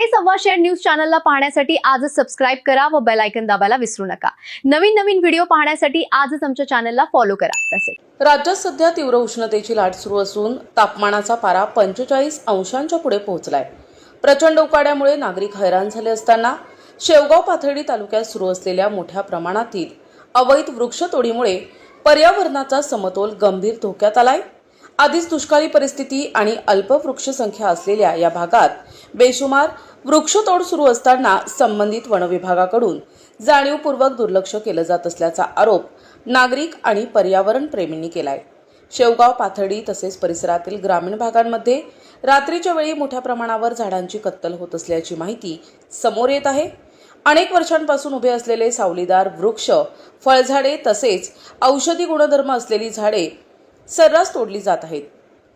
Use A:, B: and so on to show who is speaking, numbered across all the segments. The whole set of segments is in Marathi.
A: सव्वा शेअर न्यूज चॅनलला पाहण्यासाठी आजच सबस्क्राइब करा व बेल आयकॉन दाबायला विसरू नका। नवीन व्हिडिओ पाहण्यासाठी आजच आमच्या चॅनलला फॉलो करा। तसेच
B: राज्यात सध्या तीव्र उष्णतेची लाट सुरू असून तापमानाचा पारा 45 अंशांच्या पुढे पोहोचलाय। प्रचंड उकाड्यामुळे नागरिक हैराण झाले असताना शेवगाव पाथर्डी तालुक्यात सुरू असलेल्या मोठ्या प्रमाणातील अवैध वृक्षतोडीमुळे पर्यावरणाचा समतोल गंभीर धोक्यात आलाय। आधीच दुष्काळी परिस्थिती आणि अल्प वृक्ष संख्या असलेल्या या भागात बेशुमार वृक्षतोड सुरू असताना संबंधित वन विभागाकडून जाणीवपूर्वक दुर्लक्ष केलं जात असल्याचा आरोप नागरिक आणि पर्यावरण प्रेमींनी केलाय। शेवगाव पाथर्डी तसेच परिसरातील ग्रामीण भागांमध्ये रात्रीच्या वेळी मोठ्या प्रमाणावर झाडांची कत्तल होत असल्याची माहिती समोर येत आहे। अनेक वर्षांपासून उभे असलेले सावलीदार वृक्ष, फळझाडे तसेच औषधी गुणधर्म असलेली झाडे सर्रास तोडली जात आहेत।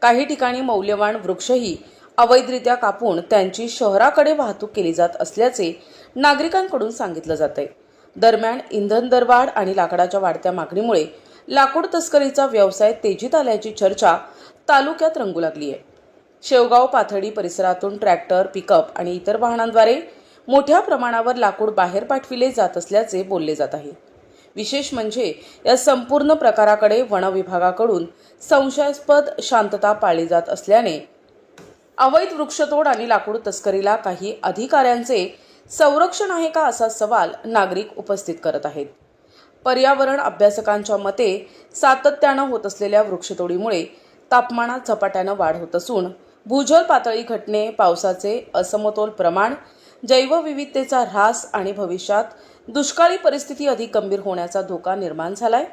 B: काही ठिकाणी मौल्यवान वृक्षही अवैधरित्या कापून त्यांची शहराकडे वाहतूक केली जात असल्याचे नागरिकांकडून सांगितलं जातंय। दरम्यान इंधन दरवाढ आणि लाकडाच्या वाढत्या मागणीमुळे लाकूड तस्करीचा व्यवसाय तेजीत आल्याची चर्चा तालुक्यात रंगू लागली आहे। शेवगाव पाथर्डी परिसरातून ट्रॅक्टर, पिकअप आणि इतर वाहनांद्वारे मोठ्या प्रमाणावर लाकूड बाहेर पाठविले जात असल्याचे बोलले जात आहे। विशेष म्हणजे या संपूर्ण प्रकाराकडे वन विभागाकडून संशयास्पद शांतता पाळली जात असल्याने अवैध वृक्षतोड आणि लाकूड तस्करीला काही अधिकाऱ्यांचे संरक्षण आहे का असा सवाल नागरिक उपस्थित करत आहेत। पर्यावरण अभ्यासकांच्या मते सातत्यानं होत असलेल्या वृक्षतोडीमुळे तापमानात झपाट्यानं वाढ होत असून भूजल पातळी घटणे, पावसाचे असमतोल प्रमाण, जैवविविधतेचा ऱ्हास आणि भविष्यात दुष्काळी परिस्थिती अधिक गंभीर होण्याचा धोका निर्माण झालाय।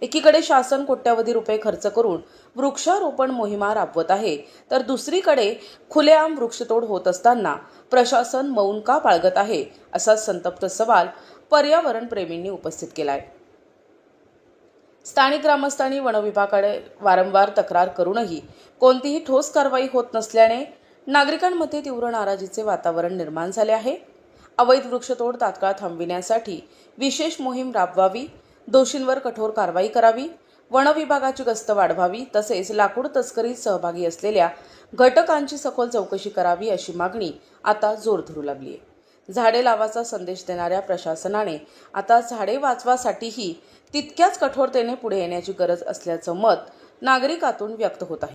B: एकीकडे शासन कोट्यवधी रुपये खर्च करून वृक्षारोपण मोहिमा राबवत आहे, तर दुसरीकडे खुलेआम वृक्षतोड होत असताना प्रशासन मौन का बाळगत आहे असा संतप्त सवाल पर्यावरण प्रेमींनी उपस्थित केलाय। स्थानिक ग्रामस्थांनी वन विभागाकडे वारंवार तक्रार करूनही कोणतीही ठोस कारवाई होत नसल्याने नागरिकांमध्ये तीव्र नाराजीचे वातावरण निर्माण झाले आहे। अवैध वृक्षतोड तात्काळ थांबविण्यासाठी विशेष मोहीम राबवावी, दोषींवर कठोर कारवाई करावी, वन विभागाची गस्त वाढवावी तसेच लाकूड तस्करीत सहभागी असलेल्या घटकांची सखोल चौकशी करावी अशी मागणी आता जोर धरू लागली आहे। झाडे लावाचा संदेश देणाऱ्या प्रशासनाने आता झाडे वाचवासाठीही तितक्याच कठोरतेने पुढे येण्याची गरज असल्याचं मत नागरिकातून व्यक्त होत आहे।